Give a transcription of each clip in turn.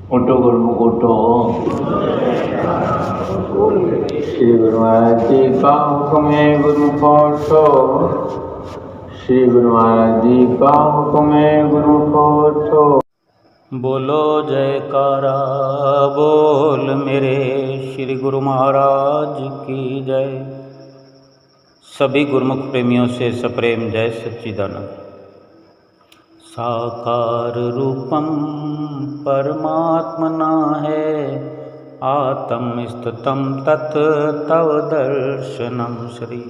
उठो गुरुमुख उठो। श्री गुरु महाराज जी का हुक्म है गुरुमुख उठो। श्री गुरु महाराज जी का हुक्म है गुरुमुख उठो। बोलो जयकारा बोल मेरे श्री गुरु महाराज की जय। सभी गुरुमुख प्रेमियों से सप्रेम जय सच्चिदानंद। साकार रूपम परमात्मना है, आत्म स्थितम तत् तव दर्शनम श्री।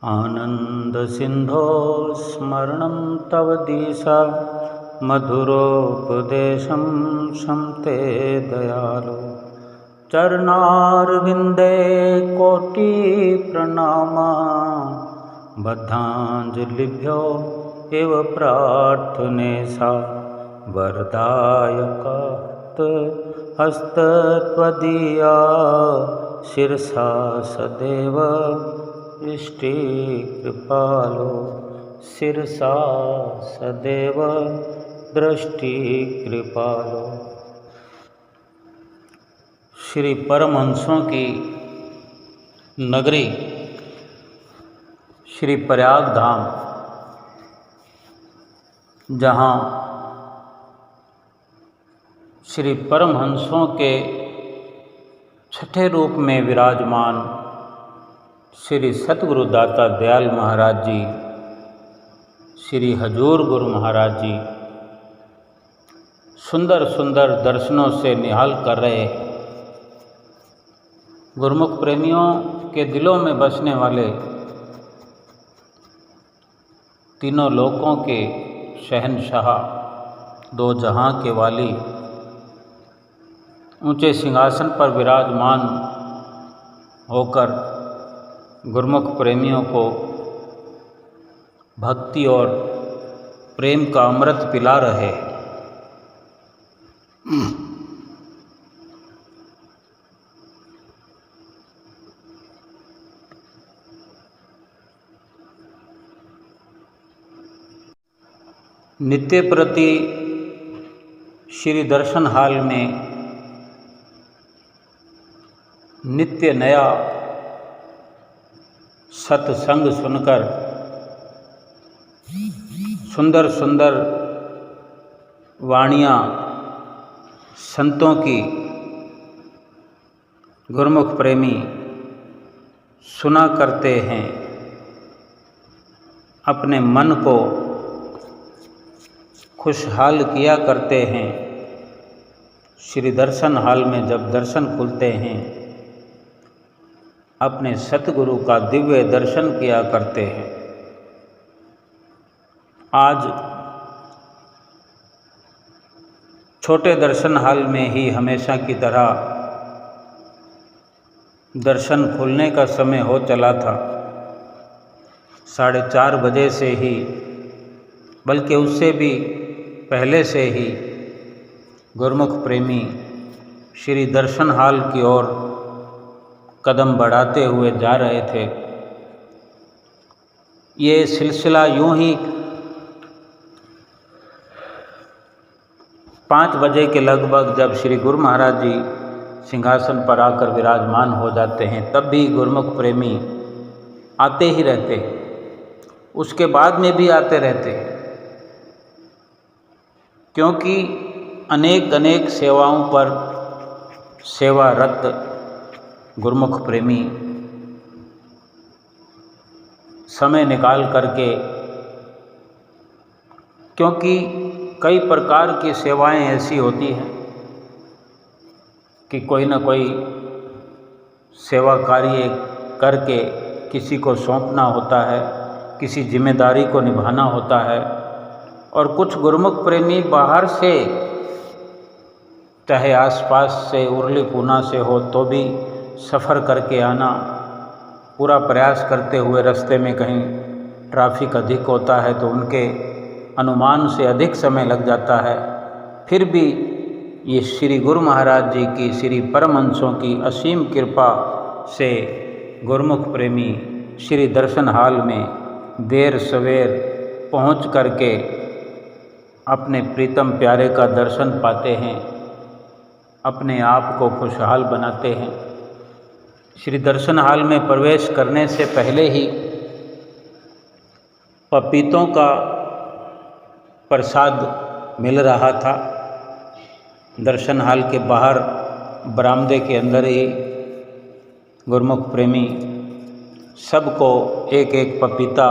आनंद सिंधो स्मरणं तव दिशा, मधुरोपदेशं शमते दयालो। चरणारविंदे कोटि प्रणामा, बद्धांजलिभ्यो एव प्रार्थने सा। वरदायक हस्तत्वदीया, शिरसा सदैव दृष्टि कृपालो। शिरसा सदैव दृष्टि कृपालो। श्री परमहंसों की नगरी श्री प्रयाग धाम, जहाँ श्री परमहंसों के छठे रूप में विराजमान श्री सतगुरु दाता दयाल महाराज जी, श्री हजूर गुरु महाराज जी सुंदर सुंदर दर्शनों से निहाल कर रहे हैं। गुरुमुख प्रेमियों के दिलों में बसने वाले, तीनों लोकों के शहंशाह, दो जहां के वाली, ऊंचे सिंहासन पर विराजमान होकर गुरुमुख प्रेमियों को भक्ति और प्रेम का अमृत पिला रहे। नित्य प्रति श्री दर्शन हाल में नित्य नया सत्संग सुनकर सुंदर सुंदर वाणियाँ संतों की गुरुमुख प्रेमी सुना करते हैं। अपने मन को खुशहाल किया करते हैं। श्री दर्शन हाल में जब दर्शन खुलते हैं, अपने सतगुरु का दिव्य दर्शन किया करते हैं। आज छोटे दर्शन हाल में ही हमेशा की तरह दर्शन खुलने का समय हो चला था। 4:30 बजे से ही, बल्कि उससे भी पहले से ही गुरुमुख प्रेमी श्री दर्शन हाल की ओर कदम बढ़ाते हुए जा रहे थे। ये सिलसिला यूं ही 5 बजे के लगभग जब श्री गुरु महाराज जी सिंहासन पर आकर विराजमान हो जाते हैं, तब भी गुरुमुख प्रेमी आते ही रहते हैं। उसके बाद में भी आते रहते हैं, क्योंकि अनेक अनेक सेवाओं पर सेवारत गुरुमुख प्रेमी समय निकाल करके, क्योंकि कई प्रकार की सेवाएं ऐसी होती हैं कि कोई न कोई सेवा कार्य करके किसी को सौंपना होता है, किसी जिम्मेदारी को निभाना होता है। और कुछ गुरुमुख प्रेमी बाहर से, चाहे आसपास से, उरली पूना से हो तो भी सफ़र करके आना, पूरा प्रयास करते हुए रास्ते में कहीं ट्रैफिक अधिक होता है तो उनके अनुमान से अधिक समय लग जाता है। फिर भी ये श्री गुरु महाराज जी की, श्री परमहंसों की असीम कृपा से गुरुमुख प्रेमी श्री दर्शन हाल में देर सवेर पहुँच करके अपने प्रीतम प्यारे का दर्शन पाते हैं, अपने आप को खुशहाल बनाते हैं। श्री दर्शन हाल में प्रवेश करने से पहले ही पपीतों का प्रसाद मिल रहा था। दर्शन हाल के बाहर बरामदे के अंदर ही गुरुमुख प्रेमी सबको एक एक पपीता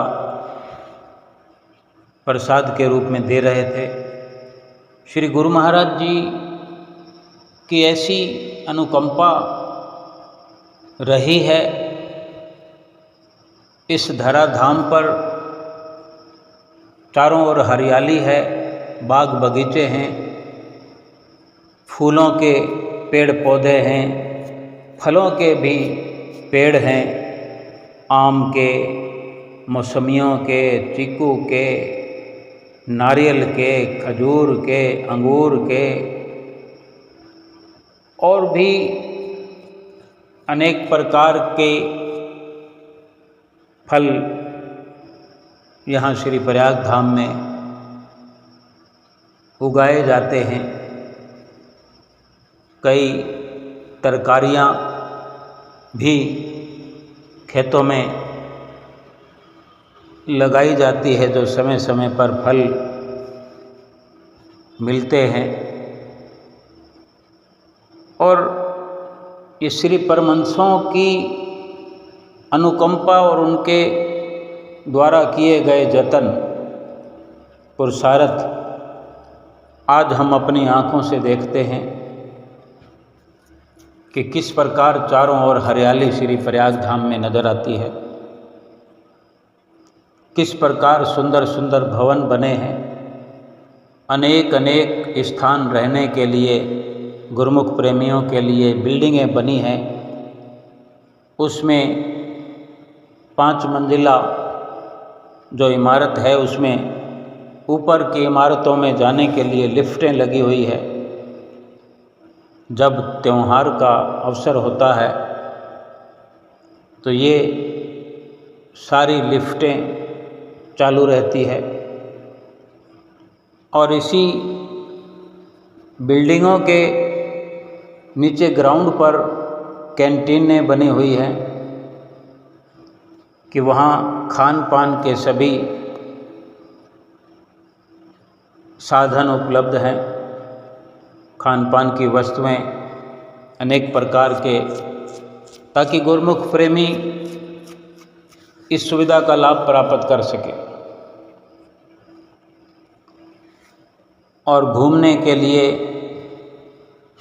प्रसाद के रूप में दे रहे थे। श्री गुरु महाराज जी की ऐसी अनुकंपा रही है। इस धराधाम पर चारों ओर हरियाली है, बाग बगीचे हैं, फूलों के पेड़ पौधे हैं, फलों के भी पेड़ हैं, आम के, मौसमियों के, चीकू के, नारियल के, खजूर के, अंगूर के और भी अनेक प्रकार के फल यहाँ श्री प्रयाग धाम में उगाए जाते हैं। कई तरकारियाँ भी खेतों में लगाई जाती है जो समय समय पर फल मिलते हैं। और ये श्री परमहंसों की अनुकंपा और उनके द्वारा किए गए जतन पुरुषार्थ आज हम अपनी आँखों से देखते हैं कि किस प्रकार चारों ओर हरियाली श्री प्रयाग धाम में नजर आती है, किस प्रकार सुंदर सुंदर भवन बने हैं, अनेक अनेक स्थान रहने के लिए, गुरुमुख प्रेमियों के लिए बिल्डिंगें बनी हैं। उसमें 5 मंजिला जो इमारत है उसमें ऊपर की इमारतों में जाने के लिए लिफ्टें लगी हुई है। जब त्योहार का अवसर होता है तो ये सारी लिफ्टें चालू रहती है और इसी बिल्डिंगों के नीचे ग्राउंड पर कैंटीनें बनी हुई हैं कि वहाँ खान पान के सभी साधन उपलब्ध हैं। खान पान की वस्तुएं अनेक प्रकार के, ताकि गुरुमुख प्रेमी इस सुविधा का लाभ प्राप्त कर सके। और घूमने के लिए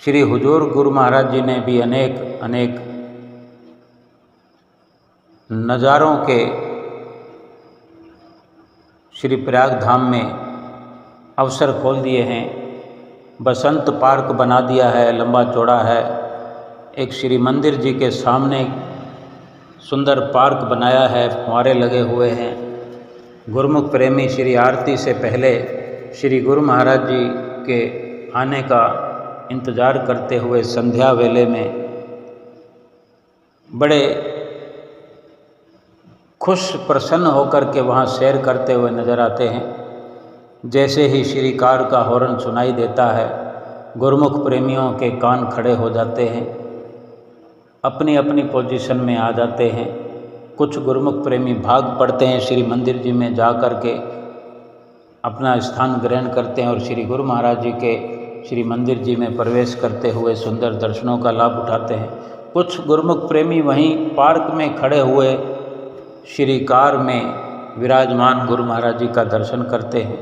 श्री हुजूर गुरु महाराज जी ने भी अनेक अनेक नज़ारों के श्री प्रयाग धाम में अवसर खोल दिए हैं। बसंत पार्क बना दिया है, लंबा चौड़ा है। एक श्री मंदिर जी के सामने सुंदर पार्क बनाया है, फुहारे लगे हुए हैं। गुरुमुख प्रेमी श्री आरती से पहले श्री गुरु महाराज जी के आने का इंतज़ार करते हुए संध्या वेले में बड़े खुश प्रसन्न होकर के वहाँ सैर करते हुए नज़र आते हैं। जैसे ही श्री कार का हॉर्न सुनाई देता है, गुरुमुख प्रेमियों के कान खड़े हो जाते हैं, अपनी अपनी पोजीशन में आ जाते हैं। कुछ गुरुमुख प्रेमी भाग पड़ते हैं, श्री मंदिर जी में जा कर के अपना स्थान ग्रहण करते हैं और श्री गुरु महाराज जी के श्री मंदिर जी में प्रवेश करते हुए सुंदर दर्शनों का लाभ उठाते हैं। कुछ गुरुमुख प्रेमी वहीं पार्क में खड़े हुए श्री कार में विराजमान गुरु महाराज जी का दर्शन करते हैं।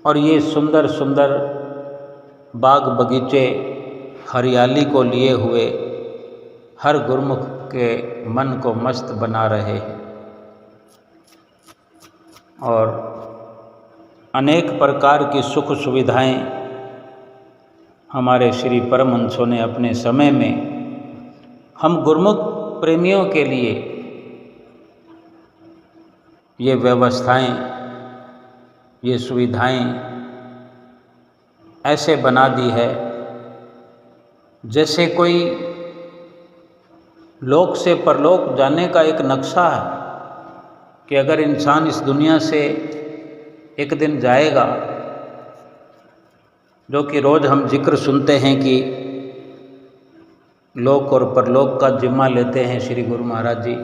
और ये सुंदर सुंदर बाग बगीचे हरियाली को लिए हुए हर गुरुमुख के मन को मस्त बना रहे हैं। और अनेक प्रकार की सुख सुविधाएं हमारे श्री परमहंसों ने अपने समय में हम गुरुमुख प्रेमियों के लिए ये व्यवस्थाएं, ये सुविधाएं ऐसे बना दी है जैसे कोई लोक से परलोक जाने का एक नक्शा है कि अगर इंसान इस दुनिया से एक दिन जाएगा, जो कि रोज़ हम जिक्र सुनते हैं कि लोक और परलोक का जिम्मा लेते हैं श्री गुरु महाराज जी।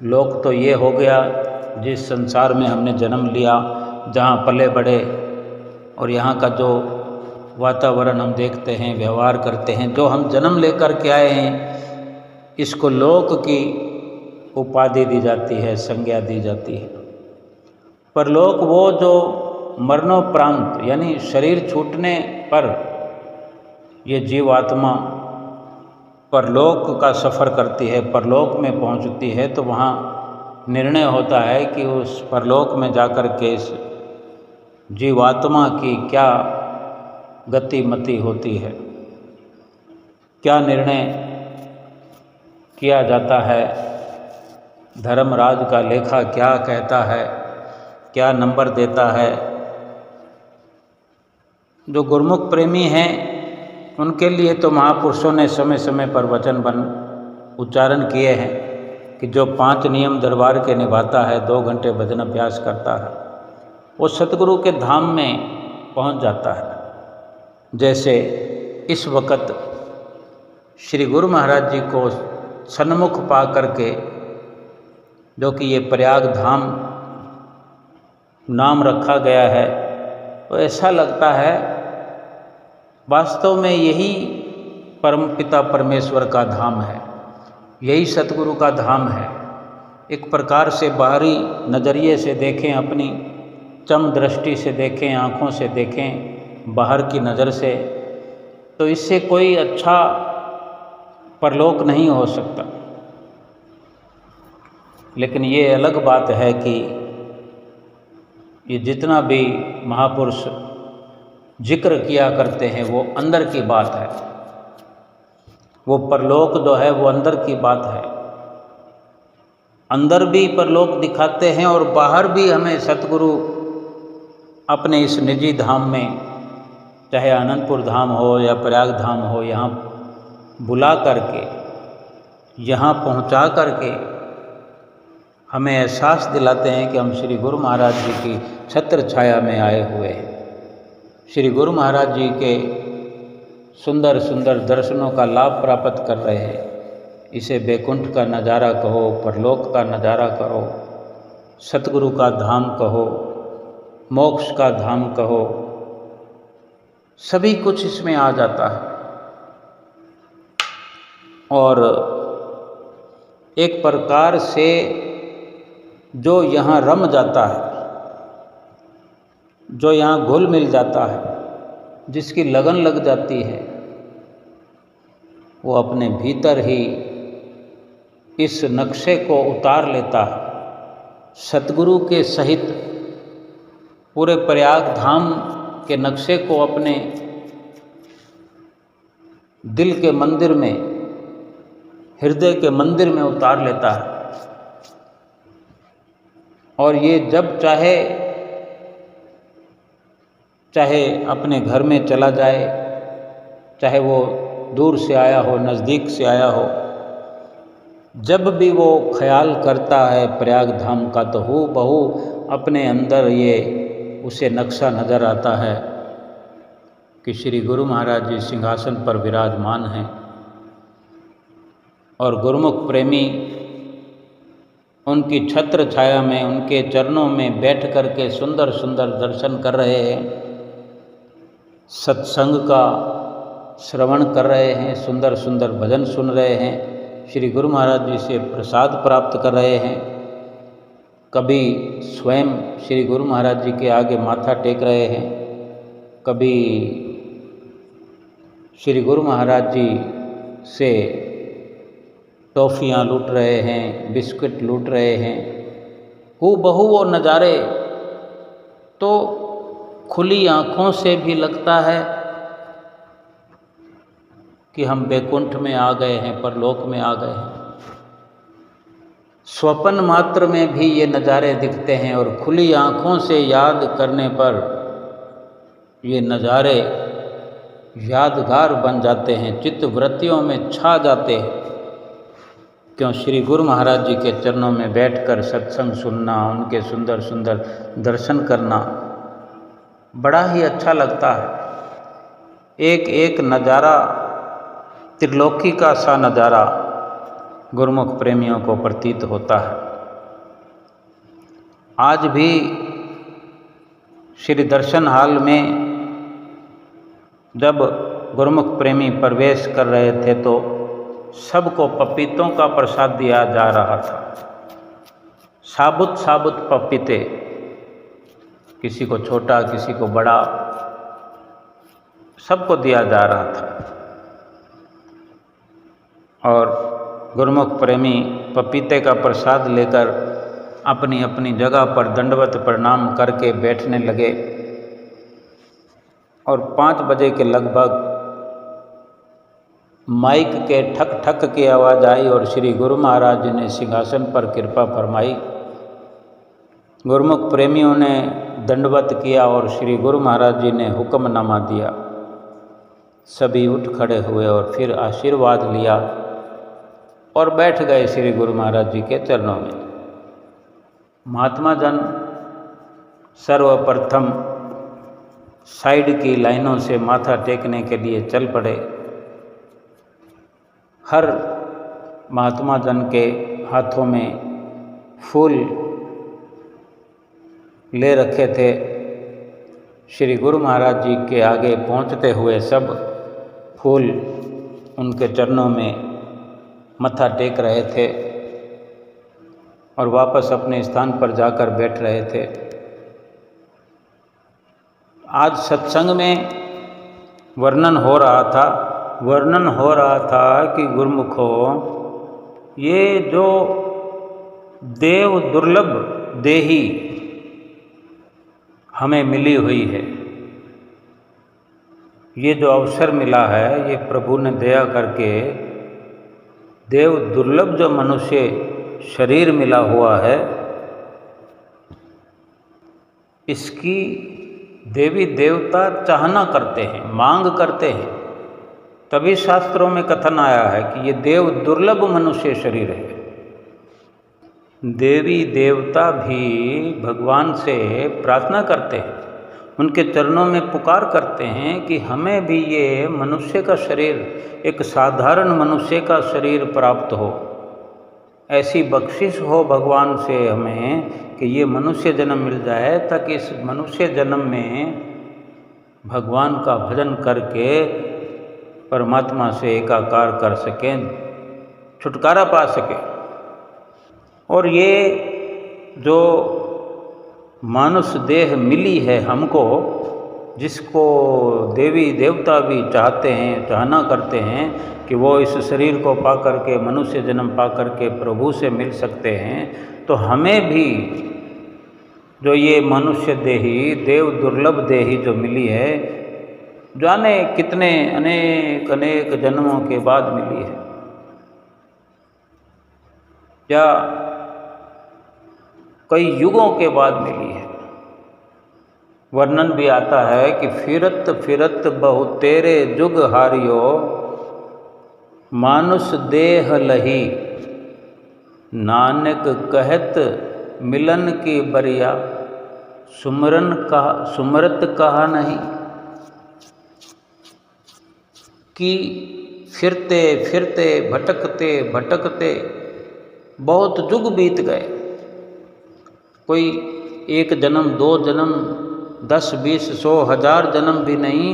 लोक तो ये हो गया जिस संसार में हमने जन्म लिया, जहाँ पले बढ़े, और यहाँ का जो वातावरण हम देखते हैं, व्यवहार करते हैं, जो हम जन्म लेकर के आए हैं, इसको लोक की उपाधि दी जाती है, संज्ञा दी जाती है। परलोक वो जो मरणोपरांत यानी शरीर छूटने पर ये जीवात्मा परलोक का सफ़र करती है, परलोक में पहुंचती है, तो वहाँ निर्णय होता है कि उस परलोक में जाकर के इस जीवात्मा की क्या गतिमति होती है, क्या निर्णय किया जाता है, धर्मराज का लेखा क्या कहता है, क्या नंबर देता है। जो गुरुमुख प्रेमी हैं उनके लिए तो महापुरुषों ने समय समय पर वचन उच्चारण किए हैं कि जो 5 नियम दरबार के निभाता है, 2 घंटे भजन अभ्यास करता है, वो सतगुरु के धाम में पहुंच जाता है। जैसे इस वक्त श्री गुरु महाराज जी को सन्मुख पा करके, जो कि ये प्रयाग धाम नाम रखा गया है, तो ऐसा लगता है वास्तव में यही परमपिता परमेश्वर का धाम है, यही सतगुरु का धाम है। एक प्रकार से बाहरी नज़रिए से देखें, अपनी चम दृष्टि से देखें, आँखों से देखें, बाहर की नज़र से, तो इससे कोई अच्छा परलोक नहीं हो सकता। लेकिन ये अलग बात है कि ये जितना भी महापुरुष जिक्र किया करते हैं वो अंदर की बात है, वो परलोक जो है वो अंदर की बात है। अंदर भी परलोक दिखाते हैं और बाहर भी हमें सतगुरु अपने इस निजी धाम में, चाहे आनंदपुर धाम हो या प्रयाग धाम हो, यहाँ बुला करके, यहाँ पहुँचा करके हमें एहसास दिलाते हैं कि हम श्री गुरु महाराज जी की छत्र छाया में आए हुए हैं। श्री गुरु महाराज जी के सुंदर सुंदर दर्शनों का लाभ प्राप्त कर रहे हैं। इसे बैकुंठ का नज़ारा कहो, परलोक का नज़ारा कहो, सतगुरु का धाम कहो, मोक्ष का धाम कहो, सभी कुछ इसमें आ जाता है। और एक प्रकार से जो यहाँ रम जाता है, जो यहाँ घुल मिल जाता है, जिसकी लगन लग जाती है, वो अपने भीतर ही इस नक्शे को उतार लेता है। सतगुरु के सहित पूरे प्रयाग धाम के नक्शे को अपने दिल के मंदिर में, हृदय के मंदिर में उतार लेता है। और ये जब चाहे अपने घर में चला जाए, चाहे वो दूर से आया हो, नज़दीक से आया हो, जब भी वो ख्याल करता है प्रयाग धाम का, तो हूबहू अपने अंदर ये उसे नक्शा नज़र आता है कि श्री गुरु महाराज जी सिंहासन पर विराजमान हैं। और गुरुमुख प्रेमी उनकी छत्र छाया में, उनके चरणों में बैठ कर के सुंदर सुंदर दर्शन कर रहे हैं, सत्संग का श्रवण कर रहे हैं, सुंदर सुंदर भजन सुन रहे हैं, श्री गुरु महाराज जी से प्रसाद प्राप्त कर रहे हैं। कभी स्वयं श्री गुरु महाराज जी के आगे माथा टेक रहे हैं, कभी श्री गुरु महाराज जी से टॉफ़ियाँ लूट रहे हैं, बिस्किट लूट रहे हैं। हूबहू वो नज़ारे तो खुली आँखों से भी लगता है कि हम बैकुंठ में आ गए हैं, परलोक में आ गए हैं। स्वप्न मात्र में भी ये नज़ारे दिखते हैं और खुली आँखों से याद करने पर ये नज़ारे यादगार बन जाते हैं, चित्त वृत्तियों में छा जाते हैं। क्यों श्री गुरु महाराज जी के चरणों में बैठकर सत्संग सुनना, उनके सुंदर सुंदर दर्शन करना बड़ा ही अच्छा लगता है। एक एक नज़ारा त्रिलोकी का सा नज़ारा गुरुमुख प्रेमियों को प्रतीत होता है। आज भी श्री दर्शन हाल में जब गुरुमुख प्रेमी प्रवेश कर रहे थे तो सबको पपीतों का प्रसाद दिया जा रहा था। साबुत साबुत पपीते, किसी को छोटा किसी को बड़ा, सबको दिया जा रहा था। और गुरुमुख प्रेमी पपीते का प्रसाद लेकर अपनी अपनी जगह पर दंडवत प्रणाम करके बैठने लगे। और 5 बजे के लगभग माइक के ठक ठक की आवाज़ आई और श्री गुरु महाराज जी ने सिंहासन पर कृपा फरमाई। गुरुमुख प्रेमियों ने दंडवत किया और श्री गुरु महाराज जी ने हुक्मनामा दिया। सभी उठ खड़े हुए और फिर आशीर्वाद लिया और बैठ गए श्री गुरु महाराज जी के चरणों में। महात्मा जन सर्वप्रथम साइड की लाइनों से माथा टेकने के लिए चल पड़े। हर महात्मा जन के हाथों में फूल ले रखे थे। श्री गुरु महाराज जी के आगे पहुंचते हुए सब फूल उनके चरणों में मत्था टेक रहे थे और वापस अपने स्थान पर जाकर बैठ रहे थे। आज सत्संग में वर्णन हो रहा था कि गुरुमुखो, ये जो देव दुर्लभ देही हमें मिली हुई है, ये जो अवसर मिला है, ये प्रभु ने दया करके देव दुर्लभ जो मनुष्य शरीर मिला हुआ है, इसकी देवी देवता चाहना करते हैं, मांग करते हैं। तभी शास्त्रों में कथन आया है कि ये देव दुर्लभ मनुष्य शरीर है। देवी देवता भी भगवान से प्रार्थना करते हैं, उनके चरणों में पुकार करते हैं कि हमें भी ये मनुष्य का शरीर, एक साधारण मनुष्य का शरीर प्राप्त हो। ऐसी बख्शिश हो भगवान से हमें कि ये मनुष्य जन्म मिल जाए, ताकि इस मनुष्य जन्म में भगवान का भजन करके परमात्मा से एकाकार कर सकें, छुटकारा पा सकें। और ये जो मानुष देह मिली है हमको, जिसको देवी देवता भी चाहते हैं, चाहना करते हैं कि वो इस शरीर को पा करके, मनुष्य जन्म पा करके प्रभु से मिल सकते हैं, तो हमें भी जो ये मनुष्य देही, देव दुर्लभ देही जो मिली है, जाने कितने अनेक अनेक जन्मों के बाद मिली है, या कई युगों के बाद मिली है। वर्णन भी आता है कि फिरत फिरत बहु तेरे जुग हारियो, मानुष देह लही, नानक कहत मिलन की बरिया, सुमरत कहा नहीं। कि फिरते फिरते भटकते भटकते बहुत जुग बीत गए। कोई 1 जन्म, 2 जन्म, 10, 20, 100, 1000 जन्म भी नहीं,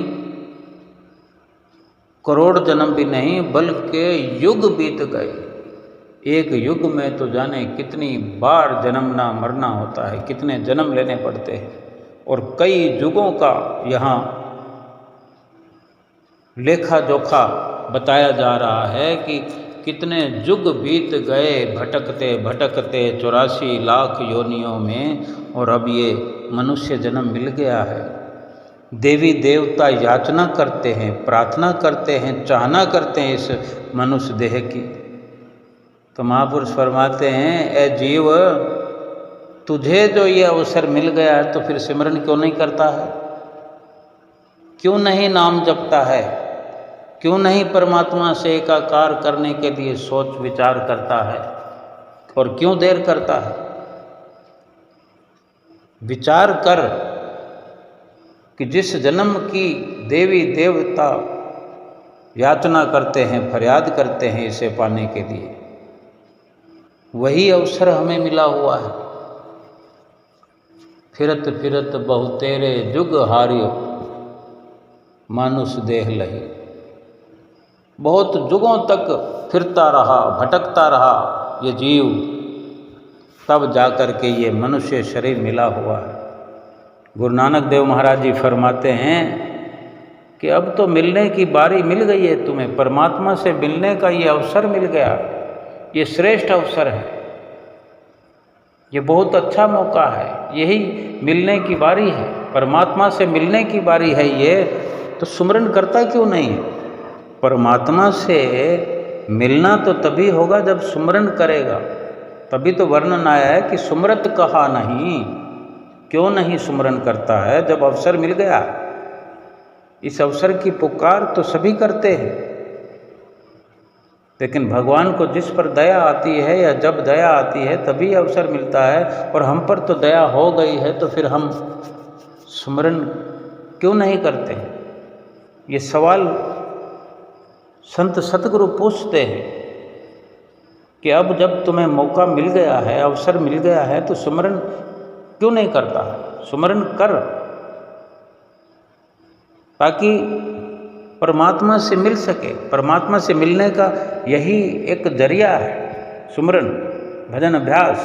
करोड़ जन्म भी नहीं, बल्कि युग बीत गए। एक युग में तो जाने कितनी बार जन्मना मरना होता है, कितने जन्म लेने पड़ते हैं। और कई युगों का यहाँ लेखा जोखा बताया जा रहा है कि कितने युग बीत गए भटकते भटकते 84 लाख योनियों में, और अब ये मनुष्य जन्म मिल गया है। देवी देवता याचना करते हैं, प्रार्थना करते हैं, चाहना करते हैं इस मनुष्य देह की। तो महापुरुष फरमाते हैं, ए जीव, तुझे जो ये अवसर मिल गया है तो फिर सिमरन क्यों नहीं करता है, क्यों नहीं नाम जपता है? क्यों नहीं परमात्मा से एकाकार करने के लिए सोच विचार करता है और क्यों देर करता है? विचार कर कि जिस जन्म की देवी देवता याचना करते हैं, फरियाद करते हैं इसे पाने के लिए, वही अवसर हमें मिला हुआ है। फिरत फिरत बहु तेरे जुग हारियो मानुष देह लही। बहुत जुगों तक फिरता रहा, भटकता रहा ये जीव, तब जाकर के ये मनुष्य शरीर मिला हुआ है। गुरु नानक देव महाराज जी फरमाते हैं कि अब तो मिलने की बारी मिल गई है तुम्हें, परमात्मा से मिलने का ये अवसर मिल गया, ये श्रेष्ठ अवसर है, ये बहुत अच्छा मौका है, यही मिलने की बारी है, परमात्मा से मिलने की बारी है ये, तो सुमरन करता क्यों नहीं है? परमात्मा से मिलना तो तभी होगा जब सुमरन करेगा। तभी तो वर्णन आया है कि सुमरत कहा नहीं, क्यों नहीं सुमरन करता है जब अवसर मिल गया। इस अवसर की पुकार तो सभी करते हैं, लेकिन भगवान को जिस पर दया आती है या जब दया आती है तभी अवसर मिलता है, और हम पर तो दया हो गई है तो फिर हम सुमरन क्यों नहीं करते हैं? ये सवाल संत सतगुरु पूछते हैं कि अब जब तुम्हें मौका मिल गया है, अवसर मिल गया है, तो सुमरन क्यों नहीं करता? सुमरन कर, ताकि परमात्मा से मिल सके। परमात्मा से मिलने का यही एक जरिया है सुमरन, भजन, अभ्यास।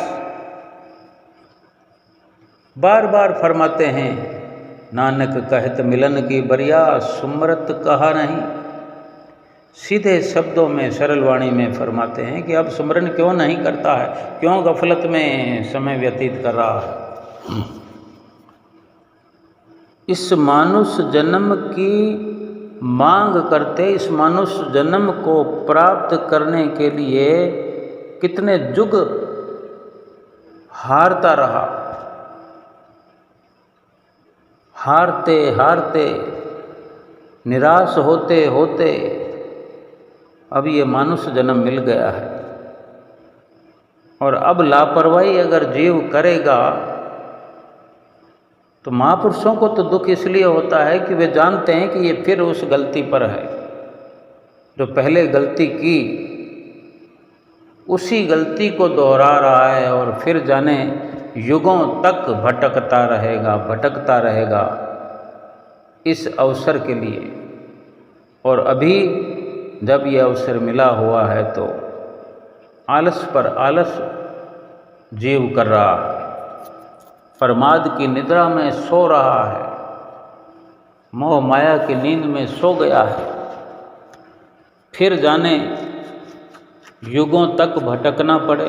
बार बार फरमाते हैं नानक कहत मिलन की बरिया सुमरत कहा नहीं। सीधे शब्दों में, सरल वाणी में फरमाते हैं कि अब सुमरन क्यों नहीं करता है, क्यों गफलत में समय व्यतीत कर रहा है। इस मानुष जन्म की मांग करते, इस मानुष जन्म को प्राप्त करने के लिए कितने जुग हारता रहा, हारते हारते निराश होते होते अब ये मानुष जन्म मिल गया है। और अब लापरवाही अगर जीव करेगा तो महापुरुषों को तो दुख इसलिए होता है कि वे जानते हैं कि ये फिर उस गलती पर है जो पहले गलती की, उसी गलती को दोहरा रहा है और फिर जाने युगों तक भटकता रहेगा इस अवसर के लिए। और अभी जब ये अवसर मिला हुआ है तो आलस पर आलस जीव कर रहा है, प्रमाद की निद्रा में सो रहा है, मोह माया की नींद में सो गया है, फिर जाने युगों तक भटकना पड़े।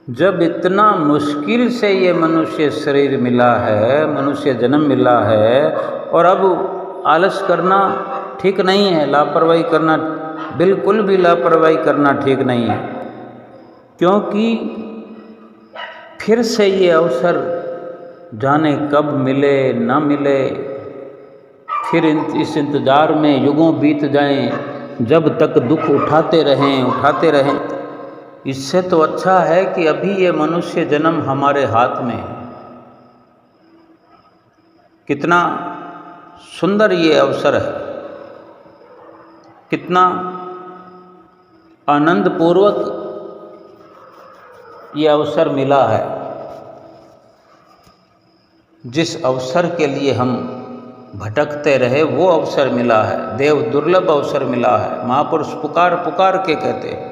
जब इतना मुश्किल से ये मनुष्य शरीर मिला है, मनुष्य जन्म मिला है, और अब आलस करना ठीक नहीं है, लापरवाही करना, बिल्कुल भी लापरवाही करना ठीक नहीं है, क्योंकि फिर से ये अवसर जाने कब मिले न मिले, फिर इस इंतज़ार में युगों बीत जाएं, जब तक दुख उठाते रहें। इससे तो अच्छा है कि अभी ये मनुष्य जन्म हमारे हाथ में है। कितना सुंदर ये अवसर है, कितना आनंदपूर्वक ये अवसर मिला है। जिस अवसर के लिए हम भटकते रहे वो अवसर मिला है, देव दुर्लभ अवसर मिला है। महापुरुष पुकार पुकार के कहते हैं,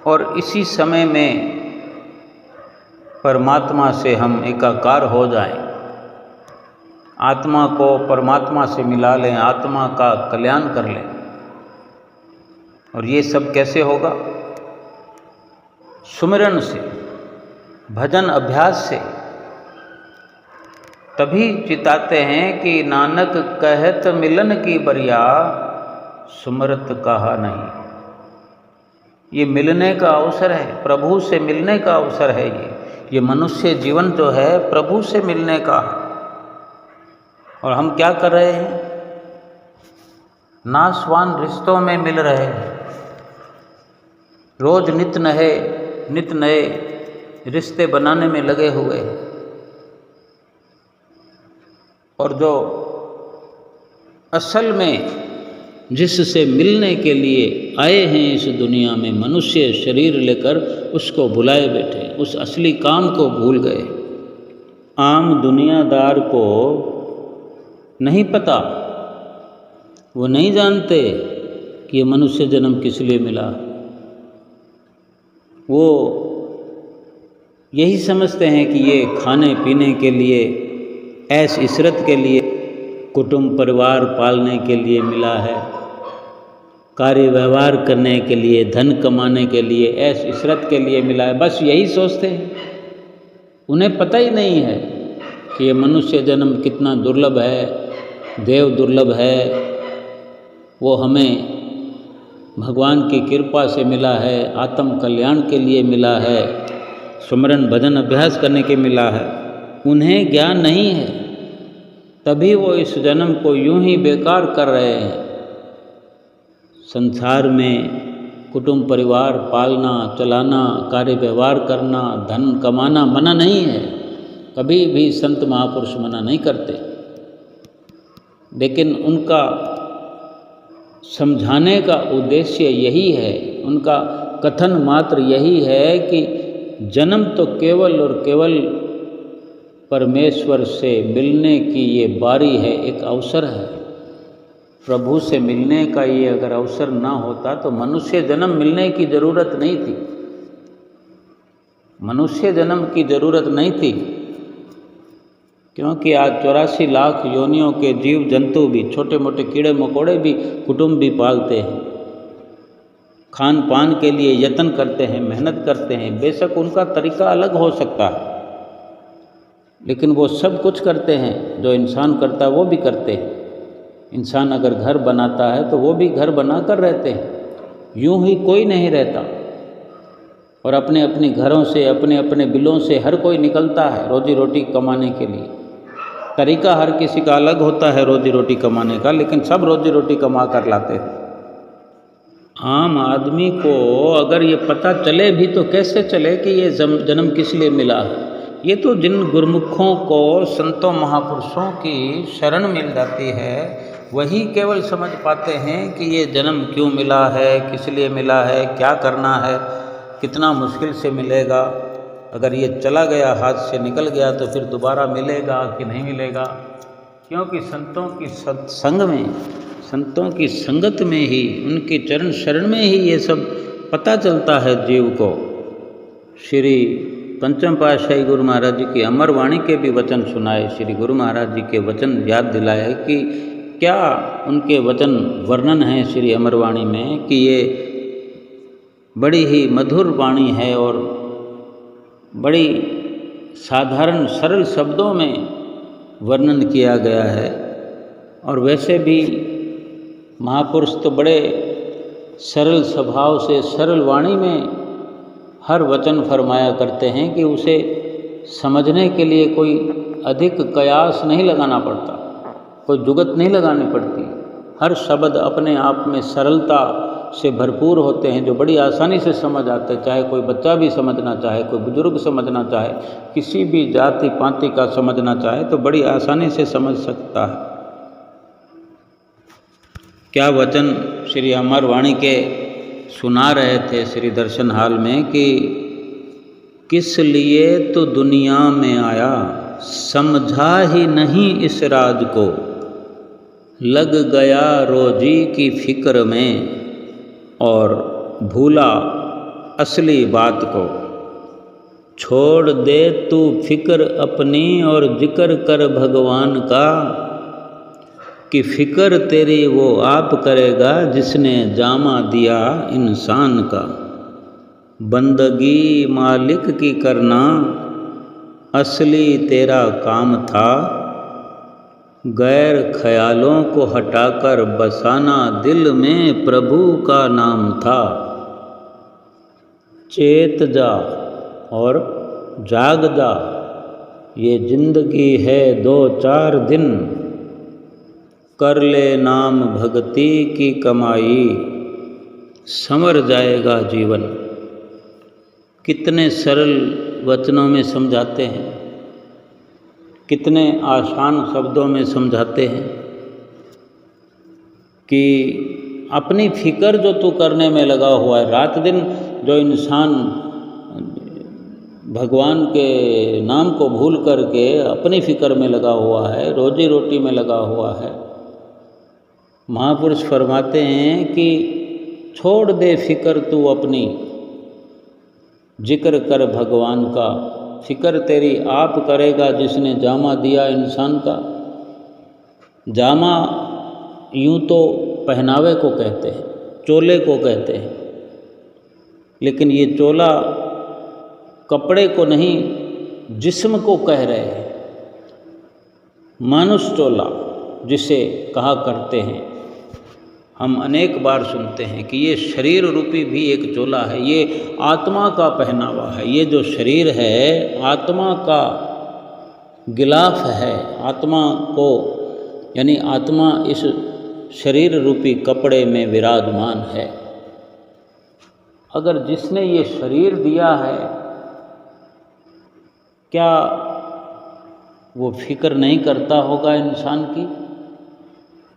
और इसी समय में परमात्मा से हम एकाकार हो जाएं, आत्मा को परमात्मा से मिला लें, आत्मा का कल्याण कर लें। और ये सब कैसे होगा? सुमिरन से, भजन अभ्यास से। तभी चिताते हैं कि नानक कहत मिलन की बरिया सुमरत कहा नहीं। ये मिलने का अवसर है, प्रभु से मिलने का अवसर है। ये मनुष्य जीवन जो है प्रभु से मिलने का है। और हम क्या कर रहे हैं? नाशवान रिश्तों में मिल रहे हैं। रोज नित नए रिश्ते बनाने में लगे हुए हैं। और जो असल में जिससे मिलने के लिए आए हैं इस दुनिया में मनुष्य शरीर लेकर, उसको भुलाए बैठे, उस असली काम को भूल गए। आम दुनियादार को नहीं पता, वो नहीं जानते कि ये मनुष्य जन्म किस लिए मिला। वो यही समझते हैं कि ये खाने पीने के लिए, ऐश इशरत के लिए, कुटुंब परिवार पालने के लिए मिला है, कार्य व्यवहार करने के लिए, धन कमाने के लिए, ऐश इशरत के लिए मिला है। बस यही सोचते हैं। उन्हें पता ही नहीं है कि ये मनुष्य जन्म कितना दुर्लभ है, देव दुर्लभ है। वो हमें भगवान की कृपा से मिला है, आत्म कल्याण के लिए मिला है, सुमरन भजन अभ्यास करने के मिला है। उन्हें ज्ञान नहीं है, तभी वो इस जन्म को यूं ही बेकार कर रहे हैं। संसार में कुटुंब परिवार पालना, चलाना, कार्य व्यवहार करना, धन कमाना मना नहीं है। कभी भी संत महापुरुष मना नहीं करते, लेकिन उनका समझाने का उद्देश्य यही है, उनका कथन मात्र यही है कि जन्म तो केवल और केवल परमेश्वर से मिलने की ये बारी है, एक अवसर है। प्रभु से मिलने का ये अगर अवसर ना होता तो मनुष्य जन्म मिलने की ज़रूरत नहीं थी। मनुष्य जन्म की ज़रूरत नहीं थी, क्योंकि आज 84 लाख योनियों के जीव जंतु भी, छोटे मोटे कीड़े मकोड़े भी कुटुंब भी पालते हैं, खान पान के लिए यत्न करते हैं, मेहनत करते हैं। बेशक उनका तरीका अलग हो सकता है, लेकिन वो सब कुछ करते हैं जो इंसान करता है, वो भी करते हैं। इंसान अगर घर बनाता है तो वो भी घर बनाकर रहते हैं। यूं ही कोई नहीं रहता, और अपने अपने घरों से, अपने अपने बिलों से हर कोई निकलता है रोजी रोटी कमाने के लिए। तरीका हर किसी का अलग होता है रोजी रोटी कमाने का, लेकिन सब रोजी रोटी कमा कर लाते हैं। आम आदमी को अगर ये पता चले भी तो कैसे चले कि ये जन्म किस लिए मिला है। ये तो जिन गुरुमुखों को संतों महापुरुषों की शरण मिल जाती है, वही केवल समझ पाते हैं कि ये जन्म क्यों मिला है, किस लिए मिला है, क्या करना है, कितना मुश्किल से मिलेगा, अगर ये चला गया, हाथ से निकल गया तो फिर दोबारा मिलेगा कि नहीं मिलेगा। क्योंकि संतों की सत्संग में, संतों की संगत में ही, उनके चरण शरण में ही ये सब पता चलता है जीव को। श्री पंचम पातशाही गुरु महाराज जी की अमर वाणी के भी वचन सुनाए, श्री गुरु महाराज जी के वचन याद दिलाए कि क्या उनके वचन वर्णन है श्री अमर वाणी में, कि ये बड़ी ही मधुर वाणी है और बड़ी साधारण सरल शब्दों में वर्णन किया गया है। और वैसे भी महापुरुष तो बड़े सरल स्वभाव से सरल वाणी में हर वचन फरमाया करते हैं कि उसे समझने के लिए कोई अधिक कयास नहीं लगाना पड़ता, कोई जुगत नहीं लगानी पड़ती। हर शब्द अपने आप में सरलता से भरपूर होते हैं, जो बड़ी आसानी से समझ आते हैं। चाहे कोई बच्चा भी समझना चाहे, कोई बुजुर्ग समझना चाहे, किसी भी जाति पाति का समझना चाहे तो बड़ी आसानी से समझ सकता है। क्या वचन श्री अमर वाणी के सुना रहे थे श्री दर्शन हाल में कि किस लिए तो दुनिया में आया, समझा ही नहीं इस राज को, लग गया रोजी की फिक्र में और भूला असली बात को। छोड़ दे तू फिक्र अपनी और जिक्र कर भगवान का, कि फिक्र तेरी वो आप करेगा जिसने जामा दिया इंसान का। बंदगी मालिक की करना असली तेरा काम था, गैर ख्यालों को हटाकर बसाना दिल में प्रभु का नाम था। चेत जा और जाग जा, ये जिंदगी है 2-4 दिन, कर ले नाम भक्ति की कमाई, संवर जाएगा जीवन। कितने सरल वचनों में समझाते हैं, कितने आसान शब्दों में समझाते हैं कि अपनी फिक्र जो तू करने में लगा हुआ है, रात दिन जो इंसान भगवान के नाम को भूल करके अपनी फिक्र में लगा हुआ है, रोजी रोटी में लगा हुआ है, महापुरुष फरमाते हैं कि छोड़ दे फिक्र तू अपनी, जिक्र कर भगवान का। फिक्र तेरी आप करेगा जिसने जामा दिया इंसान का। जामा यूँ तो पहनावे को कहते हैं, चोले को कहते हैं, लेकिन ये चोला कपड़े को नहीं, जिस्म को कह रहे हैं। मानुष चोला जिसे कहा करते हैं, हम अनेक बार सुनते हैं कि ये शरीर रूपी भी एक चोला है, ये आत्मा का पहनावा है। ये जो शरीर है आत्मा का गिलाफ है, आत्मा को यानी आत्मा इस शरीर रूपी कपड़े में विराजमान है। अगर जिसने ये शरीर दिया है, क्या वो फिक्र नहीं करता होगा इंसान की?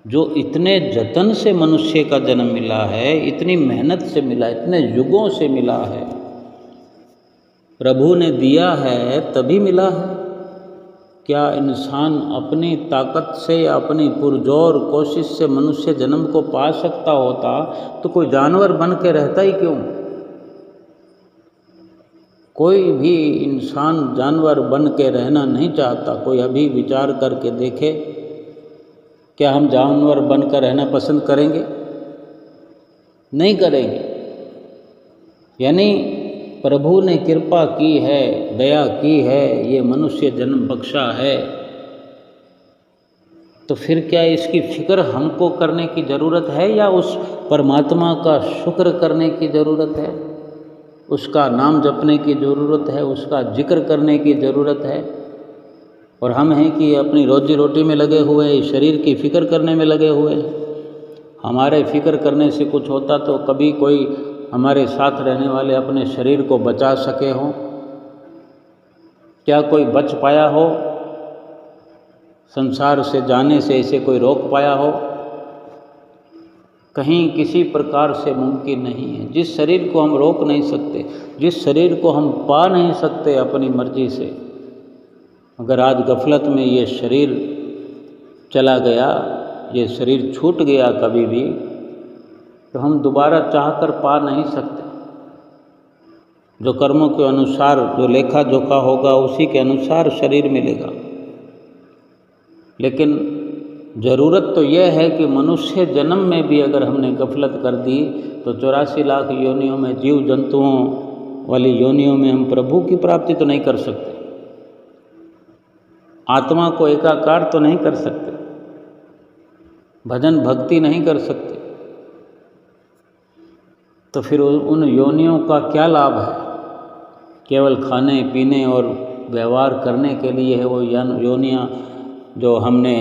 जो इतने जतन से मनुष्य का जन्म मिला है, इतनी मेहनत से मिला, इतने युगों से मिला है, प्रभु ने दिया है तभी मिला है। क्या इंसान अपनी ताकत से या अपनी पुरजोर कोशिश से मनुष्य जन्म को पा सकता होता तो कोई जानवर बन के रहता ही क्यों? कोई भी इंसान जानवर बन के रहना नहीं चाहता। कोई अभी विचार करके देखे, क्या हम जानवर बनकर रहना पसंद करेंगे? नहीं करेंगे। यानी प्रभु ने कृपा की है, दया की है, ये मनुष्य जन्म बख्शा है, तो फिर क्या इसकी फिक्र हमको करने की ज़रूरत है या उस परमात्मा का शुक्र करने की ज़रूरत है, उसका नाम जपने की ज़रूरत है, उसका जिक्र करने की ज़रूरत है? और हम हैं कि अपनी रोजी रोटी में लगे हुए, शरीर की फ़िक्र करने में लगे हुए हैं। हमारे फ़िक्र करने से कुछ होता तो कभी कोई हमारे साथ रहने वाले अपने शरीर को बचा सके हों? क्या कोई बच पाया हो? संसार से जाने से इसे कोई रोक पाया हो? कहीं किसी प्रकार से मुमकिन नहीं है। जिस शरीर को हम रोक नहीं सकते, जिस शरीर को हम पा नहीं सकते अपनी मर्जी से, अगर आज गफलत में ये शरीर चला गया, ये शरीर छूट गया कभी भी, तो हम दोबारा चाहकर पा नहीं सकते। जो कर्मों के अनुसार जो लेखा जोखा होगा उसी के अनुसार शरीर मिलेगा। लेकिन ज़रूरत तो यह है कि मनुष्य जन्म में भी अगर हमने गफलत कर दी तो 84 लाख योनियों में, जीव जंतुओं वाली योनियों में हम प्रभु की प्राप्ति तो नहीं कर सकते, आत्मा को एकाकार तो नहीं कर सकते, भजन भक्ति नहीं कर सकते। तो फिर उन योनियों का क्या लाभ है? केवल खाने पीने और व्यवहार करने के लिए है वो योनियाँ जो हमने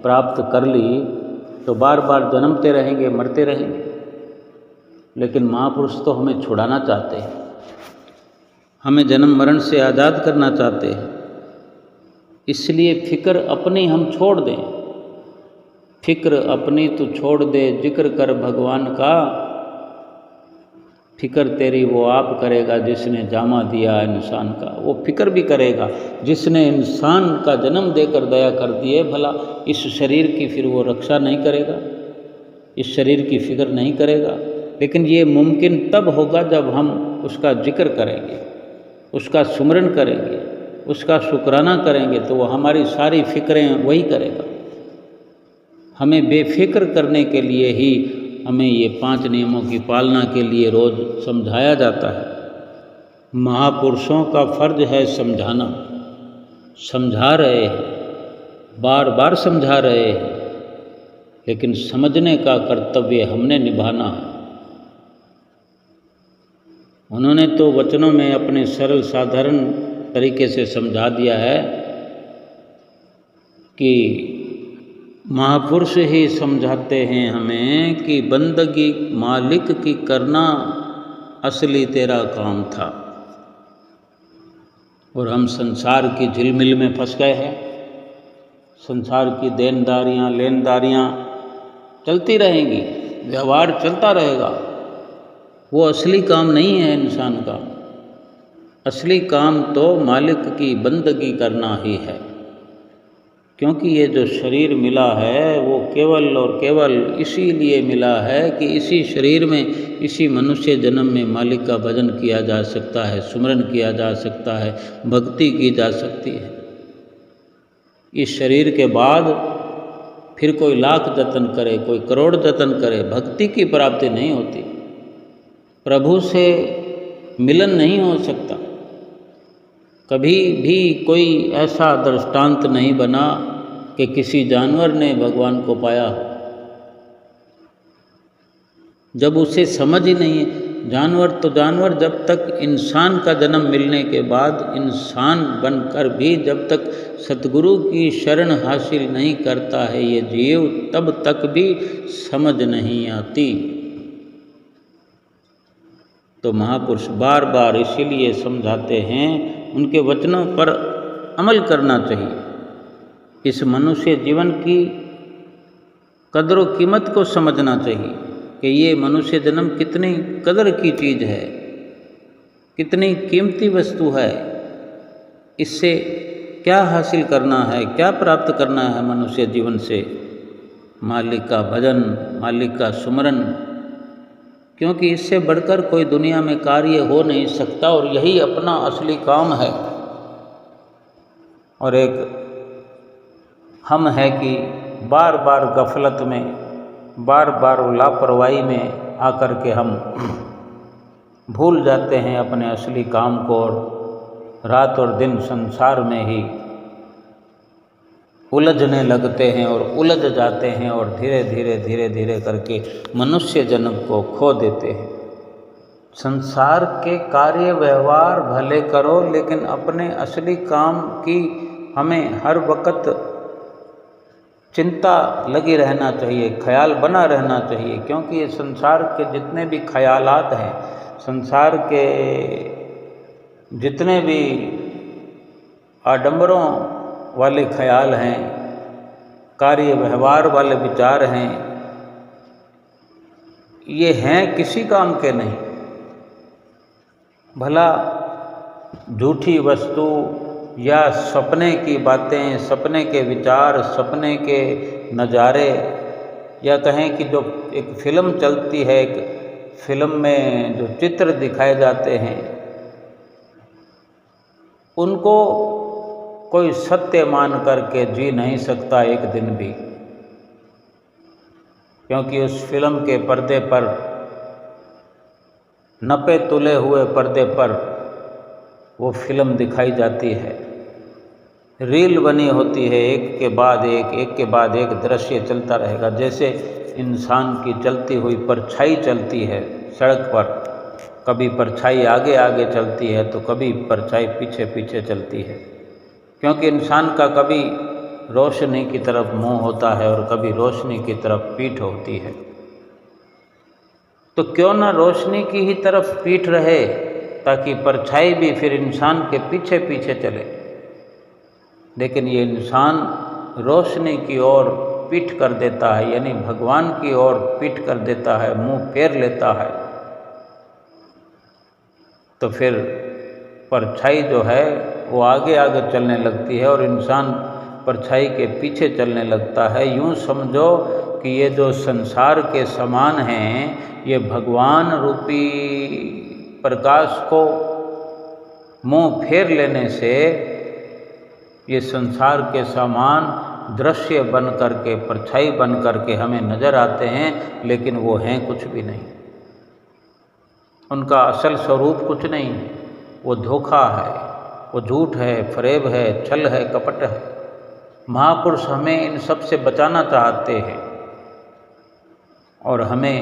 प्राप्त कर ली, तो बार बार जन्मते रहेंगे, मरते रहेंगे। लेकिन महापुरुष तो हमें छुड़ाना चाहते हैं, हमें जन्म मरण से आज़ाद करना चाहते हैं। इसलिए फिक्र अपनी हम छोड़ दें, फिक्र अपनी तू छोड़ दे, जिक्र कर भगवान का। फिक्र तेरी वो आप करेगा जिसने जामा दिया इंसान का। वो फिक्र भी करेगा जिसने इंसान का जन्म देकर दया कर दी है। भला इस शरीर की फिर वो रक्षा नहीं करेगा, इस शरीर की फिक्र नहीं करेगा? लेकिन ये मुमकिन तब होगा जब हम उसका जिक्र करेंगे, उसका सुमरन करेंगे, उसका शुक्राना करेंगे, तो वो हमारी सारी फिक्रें वही करेगा। हमें बेफिक्र करने के लिए ही हमें ये 5 नियमों की पालना के लिए रोज़ समझाया जाता है। महापुरुषों का फर्ज है समझाना, समझा रहे हैं, बार बार समझा रहे हैं, लेकिन समझने का कर्तव्य हमने निभाना है। उन्होंने तो वचनों में अपने सरल साधारण तरीके से समझा दिया है कि महापुरुष ही समझाते हैं हमें कि बंदगी मालिक की करना असली तेरा काम था, और हम संसार की झिलमिल में फंस गए हैं। संसार की देनदारियाँ लेनदारियाँ चलती रहेंगी, व्यवहार चलता रहेगा। वो असली काम नहीं है इंसान का। असली काम तो मालिक की बंदगी करना ही है, क्योंकि ये जो शरीर मिला है वो केवल और केवल इसीलिए मिला है कि इसी शरीर में, इसी मनुष्य जन्म में मालिक का भजन किया जा सकता है, सुमरन किया जा सकता है, भक्ति की जा सकती है। इस शरीर के बाद फिर कोई लाख जतन करे, कोई करोड़ जतन करे, भक्ति की प्राप्ति नहीं होती, प्रभु से मिलन नहीं हो सकता। कभी भी कोई ऐसा दृष्टांत नहीं बना कि किसी जानवर ने भगवान को पाया हो, जब उसे समझ ही नहीं है। जानवर तो जानवर, जब तक इंसान का जन्म मिलने के बाद इंसान बनकर भी जब तक सतगुरु की शरण हासिल नहीं करता है ये जीव, तब तक भी समझ नहीं आती। तो महापुरुष बार बार इसीलिए समझाते हैं, उनके वचनों पर अमल करना चाहिए। इस मनुष्य जीवन की कदर व कीमत को समझना चाहिए कि ये मनुष्य जन्म कितनी कदर की चीज़ है, कितनी कीमती वस्तु है। इससे क्या हासिल करना है, क्या प्राप्त करना है मनुष्य जीवन से? मालिक का भजन, मालिक का सुमरन, क्योंकि इससे बढ़कर कोई दुनिया में कार्य हो नहीं सकता, और यही अपना असली काम है। और एक हम है कि बार बार गफलत में, बार बार लापरवाही में आकर के हम भूल जाते हैं अपने असली काम को, और रात और दिन संसार में ही उलझने लगते हैं और उलझ जाते हैं, और धीरे धीरे धीरे धीरे करके मनुष्य जन्म को खो देते हैं। संसार के कार्य व्यवहार भले करो, लेकिन अपने असली काम की हमें हर वक्त चिंता लगी रहना चाहिए, ख्याल बना रहना चाहिए। क्योंकि ये संसार के जितने भी ख्यालात हैं, संसार के जितने भी आडंबरों वाले ख्याल हैं, कार्य व्यवहार वाले विचार हैं, ये हैं किसी काम के नहीं। भला झूठी वस्तु या सपने की बातें, सपने के विचार, सपने के नज़ारे, या कहें कि जो एक फ़िल्म चलती है, एक फ़िल्म में जो चित्र दिखाए जाते हैं, उनको कोई सत्य मान करके जी नहीं सकता एक दिन भी। क्योंकि उस फिल्म के पर्दे पर, नपे तुले हुए पर्दे पर वो फिल्म दिखाई जाती है, रील बनी होती है, एक के बाद एक दृश्य चलता रहेगा। जैसे इंसान की चलती हुई परछाई चलती है सड़क पर, कभी परछाई आगे आगे चलती है तो कभी परछाई पीछे पीछे चलती है। क्योंकि इंसान का कभी रोशनी की तरफ मुंह होता है और कभी रोशनी की तरफ पीठ होती है। तो क्यों ना रोशनी की ही तरफ पीठ रहे, ताकि परछाई भी फिर इंसान के पीछे पीछे चले। लेकिन ये इंसान रोशनी की ओर पीठ कर देता है, यानी भगवान की ओर पीठ कर देता है, मुंह फेर लेता है, तो फिर परछाई जो है वो आगे आगे चलने लगती है और इंसान परछाई के पीछे चलने लगता है। यूँ समझो कि ये जो संसार के समान हैं, ये भगवान रूपी प्रकाश को मुंह फेर लेने से ये संसार के समान दृश्य बन करके, परछाई बन करके हमें नज़र आते हैं, लेकिन वो हैं कुछ भी नहीं। उनका असल स्वरूप कुछ नहीं है, वो धोखा है, वो झूठ है, फरेब है, छल है, कपट है। महापुरुष हमें इन सब से बचाना चाहते हैं और हमें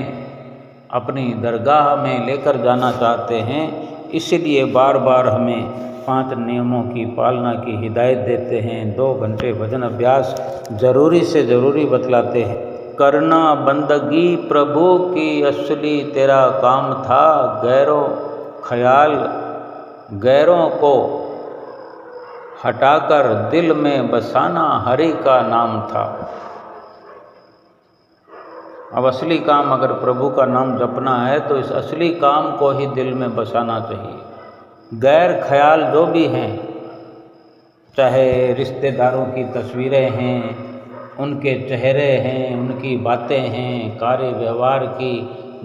अपनी दरगाह में लेकर जाना चाहते हैं। इसलिए बार बार हमें 5 नियमों की पालना की हिदायत देते हैं। 2 घंटे भजन अभ्यास ज़रूरी से ज़रूरी बतलाते हैं। करना बंदगी प्रभु की असली तेरा काम था, गैरों ख्याल गैरों को हटाकर दिल में बसाना हरि का नाम था। अब असली काम अगर प्रभु का नाम जपना है तो इस असली काम को ही दिल में बसाना चाहिए। गैर ख्याल जो भी हैं, चाहे रिश्तेदारों की तस्वीरें हैं, उनके चेहरे हैं, उनकी बातें हैं, कार्य व्यवहार की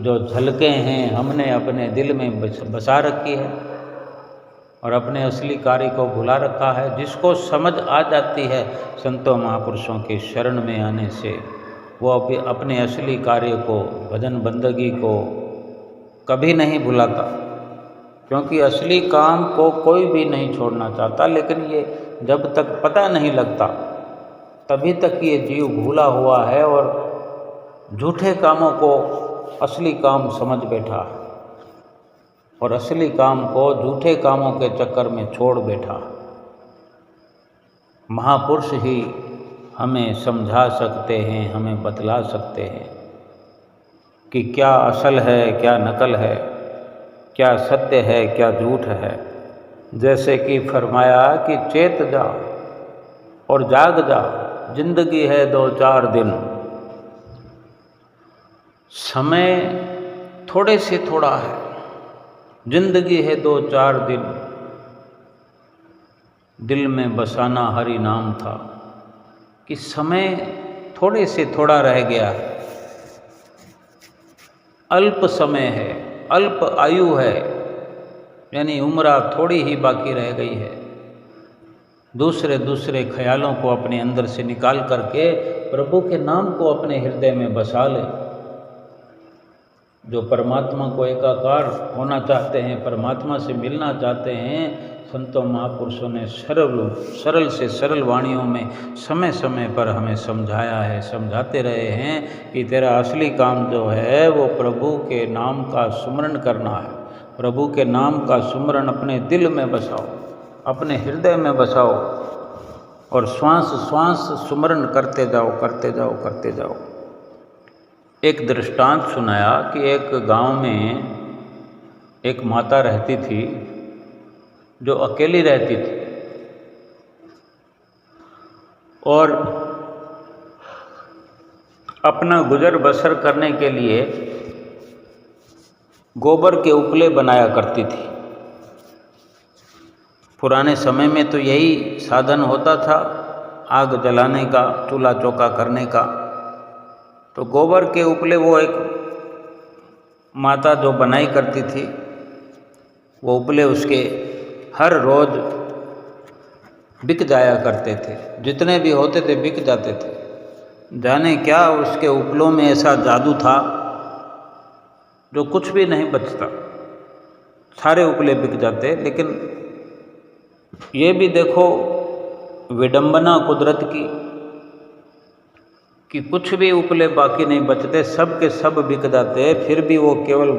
जो झलकें हैं, हमने अपने दिल में बसा रखी है और अपने असली कार्य को भुला रखा है। जिसको समझ आ जाती है संतों महापुरुषों की शरण में आने से, वो अपने असली कार्य को, भजन बंदगी को कभी नहीं भुलाता, क्योंकि असली काम को कोई भी नहीं छोड़ना चाहता। लेकिन ये जब तक पता नहीं लगता तभी तक ये जीव भूला हुआ है और झूठे कामों को असली काम समझ बैठा है और असली काम को झूठे कामों के चक्कर में छोड़ बैठा। महापुरुष ही हमें समझा सकते हैं, हमें बतला सकते हैं कि क्या असल है, क्या नकल है, क्या सत्य है, क्या झूठ है। जैसे कि फरमाया कि चेत जा और जाग जा, जिंदगी है 2-4 दिन। समय थोड़े से थोड़ा है, जिंदगी है 2-4 दिन, दिल में बसाना हरि नाम था। कि समय थोड़े से थोड़ा रह गया है, अल्प समय है, अल्प आयु है, यानी उम्र थोड़ी ही बाकी रह गई है। दूसरे ख्यालों को अपने अंदर से निकाल करके प्रभु के नाम को अपने हृदय में बसा ले। जो परमात्मा को एकाकार होना चाहते हैं, परमात्मा से मिलना चाहते हैं, संतों महापुरुषों ने सरल से सरल वाणियों में समय समय पर हमें समझाया है, समझाते रहे हैं कि तेरा असली काम जो है वो प्रभु के नाम का सुमरण करना है। प्रभु के नाम का सुमरण अपने दिल में बसाओ, अपने हृदय में बसाओ और श्वास श्वास सुमरण करते जाओ, करते जाओ, करते जाओ। एक दृष्टांत सुनाया कि एक गांव में एक माता रहती थी जो अकेली रहती थी और अपना गुजर बसर करने के लिए गोबर के उपले बनाया करती थी। पुराने समय में तो यही साधन होता था, आग जलाने का, चूल्हा चौका करने का। तो गोबर के उपले वो एक माता जो बनाई करती थी, वो उपले उसके हर रोज़ बिक जाया करते थे। जितने भी होते थे बिक जाते थे। जाने क्या उसके उपलों में ऐसा जादू था जो कुछ भी नहीं बचता, सारे उपले बिक जाते। लेकिन ये भी देखो विडंबना कुदरत की कि कुछ भी उपले बाकी नहीं बचते, सब के सब बिक जाते। फिर भी वो केवल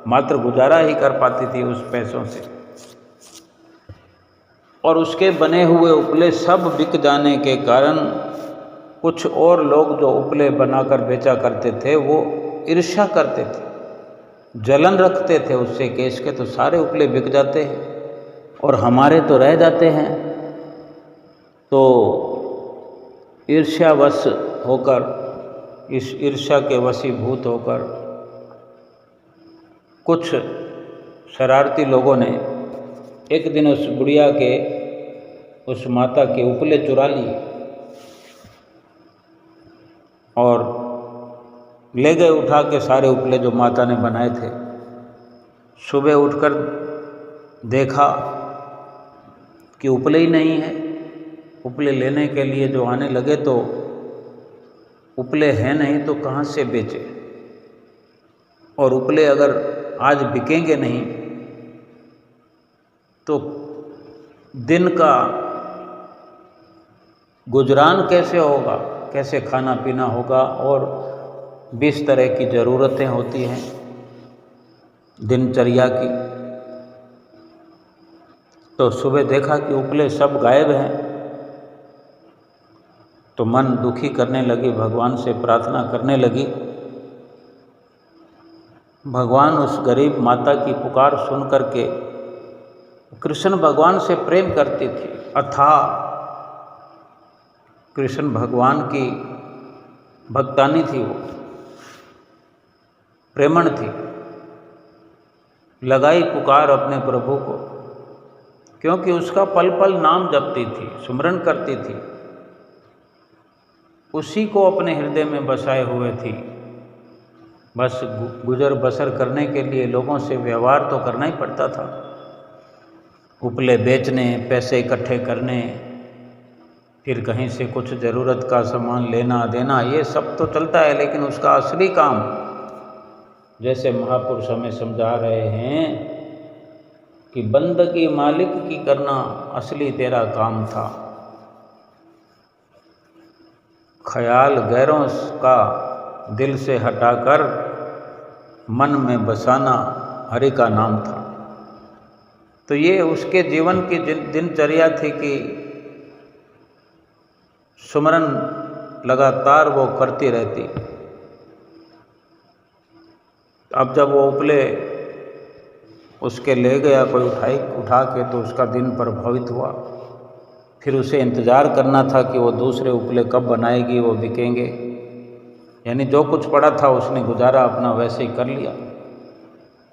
मात्र गुजारा ही कर पाती थी उस पैसों से। और उसके बने हुए उपले सब बिक जाने के कारण कुछ और लोग जो उपले बनाकर बेचा करते थे वो ईर्ष्या करते थे, जलन रखते थे उससे कि इसके तो सारे उपले बिक जाते हैं और हमारे तो रह जाते हैं। तो ईर्ष्यावश होकर, इस ईर्ष्या के वशीभूत होकर कुछ शरारती लोगों ने एक दिन उस बुढ़िया के, उस माता के उपले चुरा लिए और ले गए उठा के सारे उपले जो माता ने बनाए थे। सुबह उठकर देखा कि उपले ही नहीं है। उपले लेने के लिए जो आने लगे तो उपले हैं नहीं तो कहाँ से बेचे, और उपले अगर आज बिकेंगे नहीं तो दिन का गुजरान कैसे होगा, कैसे खाना पीना होगा। और 20 तरह की ज़रूरतें होती हैं दिनचर्या की। तो सुबह देखा कि उपले सब गायब हैं, तो मन दुखी करने लगी, भगवान से प्रार्थना करने लगी। भगवान उस गरीब माता की पुकार सुन करके, कृष्ण भगवान से प्रेम करती थी, अथाह कृष्ण भगवान की भक्तानी थी, वो प्रेमण थी, लगाई पुकार अपने प्रभु को, क्योंकि उसका पल पल नाम जपती थी, सुमरन करती थी, उसी को अपने हृदय में बसाए हुए थी। बस गुजर बसर करने के लिए लोगों से व्यवहार तो करना ही पड़ता था, उपले बेचने, पैसे इकट्ठे करने, फिर कहीं से कुछ ज़रूरत का सामान लेना देना, ये सब तो चलता है, लेकिन उसका असली काम, जैसे महापुरुष हमें समझा रहे हैं कि बंदगी मालिक की करना असली तेरा काम था। ख्याल गैरों का दिल से हटाकर मन में बसाना हरि का नाम था। तो ये उसके जीवन की दिनचर्या थी कि सुमरन लगातार वो करती रहती। अब जब वो उपले उसके ले गया कोई उठा के, तो उसका दिन प्रभावित हुआ। फिर उसे इंतज़ार करना था कि वो दूसरे उपले कब बनाएगी, वो बिकेंगे। यानी जो कुछ पड़ा था उसने गुजारा अपना वैसे ही कर लिया,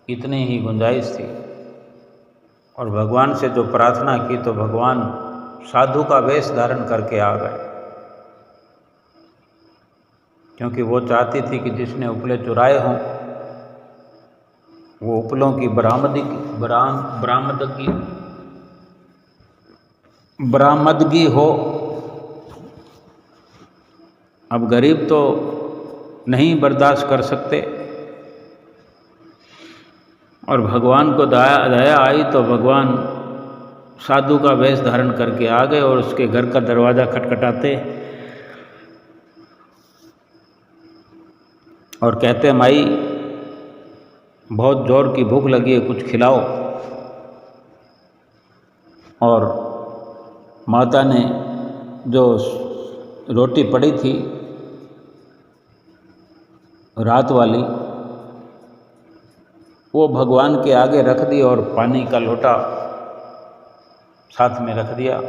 इतनी ही गुंजाइश थी। और भगवान से जो प्रार्थना की तो भगवान साधु का वेश धारण करके आ गए, क्योंकि वो चाहती थी कि जिसने उपले चुराए हों वो उपलों की बरामदगी हो। अब गरीब तो नहीं बर्दाश्त कर सकते, और भगवान को दया आई तो भगवान साधु का वेश धारण करके आ गए और उसके घर का दरवाज़ा खटखटाते और कहते, माई बहुत जोर की भूख लगी है, कुछ खिलाओ। और माता ने जो रोटी पड़ी थी रात वाली, वो भगवान के आगे रख दी और पानी का लोटा साथ में रख दिया।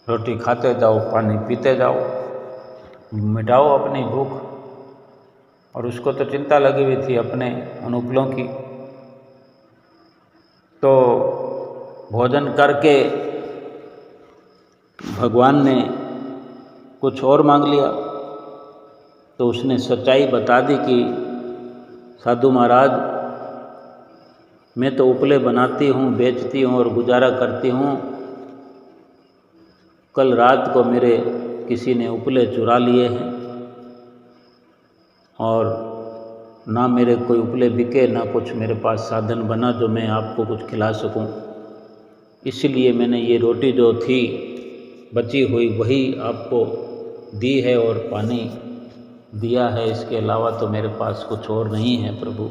रोटी खाते जाओ, पानी पीते जाओ, मिटाओ अपनी भूख। और उसको तो चिंता लगी हुई थी अपने उन उपलों की। तो भोजन करके भगवान ने कुछ और मांग लिया, तो उसने सच्चाई बता दी कि साधु महाराज, मैं तो उपले बनाती हूँ, बेचती हूँ और गुजारा करती हूँ। कल रात को मेरे किसी ने उपले चुरा लिए हैं और ना मेरे कोई उपले बिके, ना कुछ मेरे पास साधन बना जो मैं आपको कुछ खिला सकूं। इसलिए मैंने ये रोटी जो थी बची हुई वही आपको दी है और पानी दिया है, इसके अलावा तो मेरे पास कुछ और नहीं है प्रभु।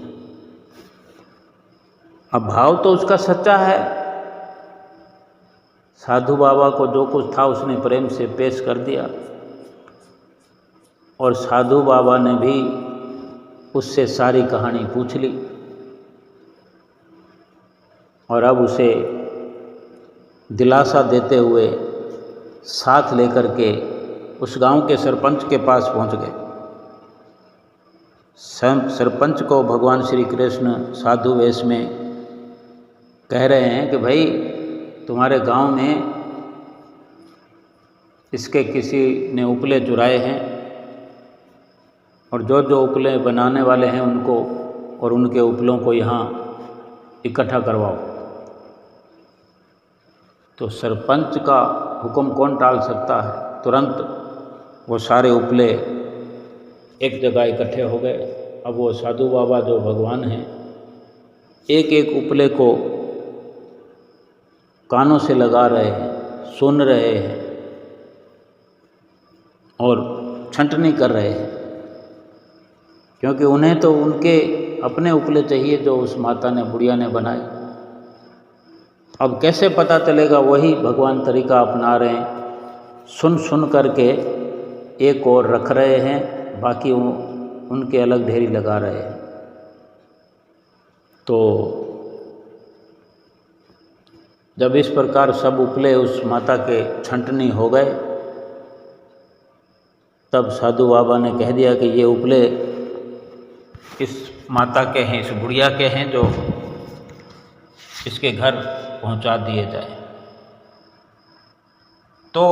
अब भाव तो उसका सच्चा है। साधु बाबा को जो कुछ था उसने प्रेम से पेश कर दिया, और साधु बाबा ने भी उससे सारी कहानी पूछ ली, और अब उसे दिलासा देते हुए साथ लेकर के उस गांव के सरपंच के पास पहुंच गए। सरपंच को भगवान श्री कृष्ण साधु वेश में कह रहे हैं कि भाई, तुम्हारे गांव में इसके किसी ने उपले चुराए हैं, और जो जो उपले बनाने वाले हैं उनको और उनके उपलों को यहाँ इकट्ठा करवाओ। तो सरपंच का हुक्म कौन टाल सकता है। तुरंत वो सारे उपले एक जगह इकट्ठे हो गए। अब वो साधु बाबा जो भगवान हैं, एक एक उपले को कानों से लगा रहे हैं, सुन रहे हैं और छंटनी कर रहे हैं, क्योंकि उन्हें तो उनके अपने उपले चाहिए जो उस माता ने, बुढ़िया ने बनाए। अब कैसे पता चलेगा? वही भगवान तरीका अपना रहे हैं, सुन सुन करके एक और रख रहे हैं, बाकी उनके अलग ढेरी लगा रहे हैं। तो जब इस प्रकार सब उपले उस माता के छंटनी हो गए, तब साधु बाबा ने कह दिया कि ये उपले इस माता के हैं, इस बुढ़िया के हैं, जो इसके घर पहुंचा दिए जाए। तो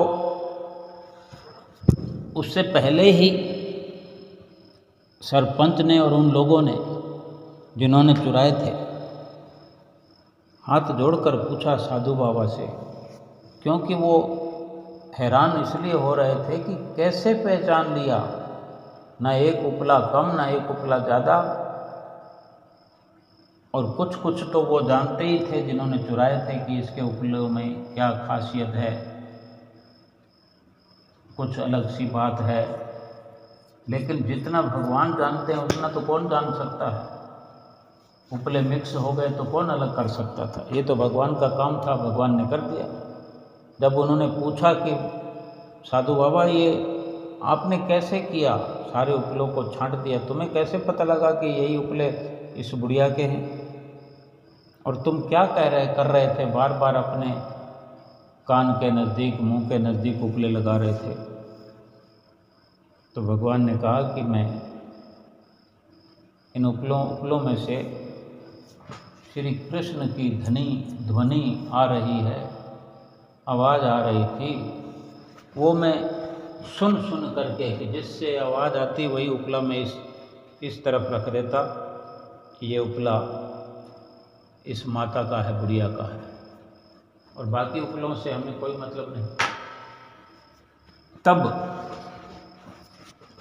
उससे पहले ही सरपंच ने और उन लोगों ने जिन्होंने चुराए थे हाथ जोड़कर पूछा साधु बाबा से, क्योंकि वो हैरान इसलिए हो रहे थे कि कैसे पहचान लिया, ना एक उपला कम ना एक उपला ज़्यादा। और कुछ कुछ तो वो जानते ही थे जिन्होंने चुराए थे कि इसके उपलों में क्या खासियत है, कुछ अलग सी बात है। लेकिन जितना भगवान जानते हैं उतना तो कौन जान सकता है। उपले मिक्स हो गए तो कौन अलग कर सकता था? ये तो भगवान का काम था, भगवान ने कर दिया। जब उन्होंने पूछा कि साधु बाबा ये आपने कैसे किया, सारे उपलों को छांट दिया, तुम्हें कैसे पता लगा कि यही उपले इस बुढ़िया के हैं? और तुम क्या कर रहे थे? बार बार अपने कान के नज़दीक, मुंह के नज़दीक उपले लगा रहे थे। तो भगवान ने कहा कि मैं इन उपलों में से श्री कृष्ण की ध्वनि आ रही है, आवाज़ आ रही थी, वो मैं सुन सुन करके कि जिससे आवाज़ आती वही उपला मैं इस तरफ रख देता कि ये उपला इस माता का है, बुढ़िया का है, और बाकी उपलों से हमें कोई मतलब नहीं। तब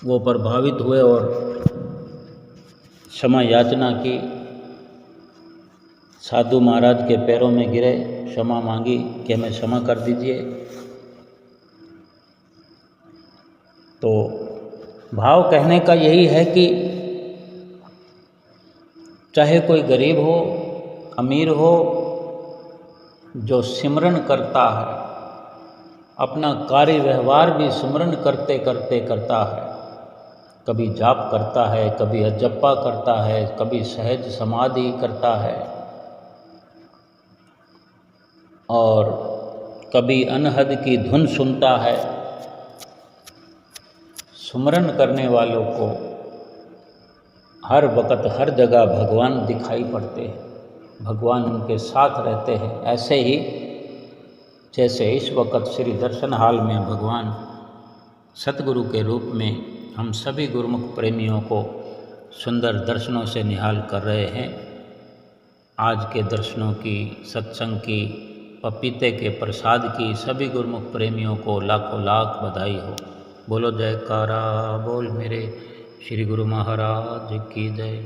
वो प्रभावित हुए और क्षमा याचना की, साधु महाराज के पैरों में गिरे, क्षमा मांगी कि हमें क्षमा कर दीजिए। तो भाव कहने का यही है कि चाहे कोई गरीब हो, अमीर हो, जो सिमरन करता है, अपना कार्य व्यवहार भी सिमरन करते करते करता है। कभी जाप करता है, कभी अजप्पा करता है, कभी सहज समाधि करता है, और कभी अनहद की धुन सुनता है। सुमरन करने वालों को हर वक्त हर जगह भगवान दिखाई पड़ते हैं, भगवान उनके साथ रहते हैं। ऐसे ही जैसे इस वक्त श्री दर्शन हाल में भगवान सतगुरु के रूप में हम सभी गुरुमुख प्रेमियों को सुंदर दर्शनों से निहाल कर रहे हैं। आज के दर्शनों की, सत्संग की, पपीते के प्रसाद की सभी गुरुमुख प्रेमियों को लाखों लाख बधाई हो। बोलो जयकारा बोल मेरे श्री गुरु महाराज की जय।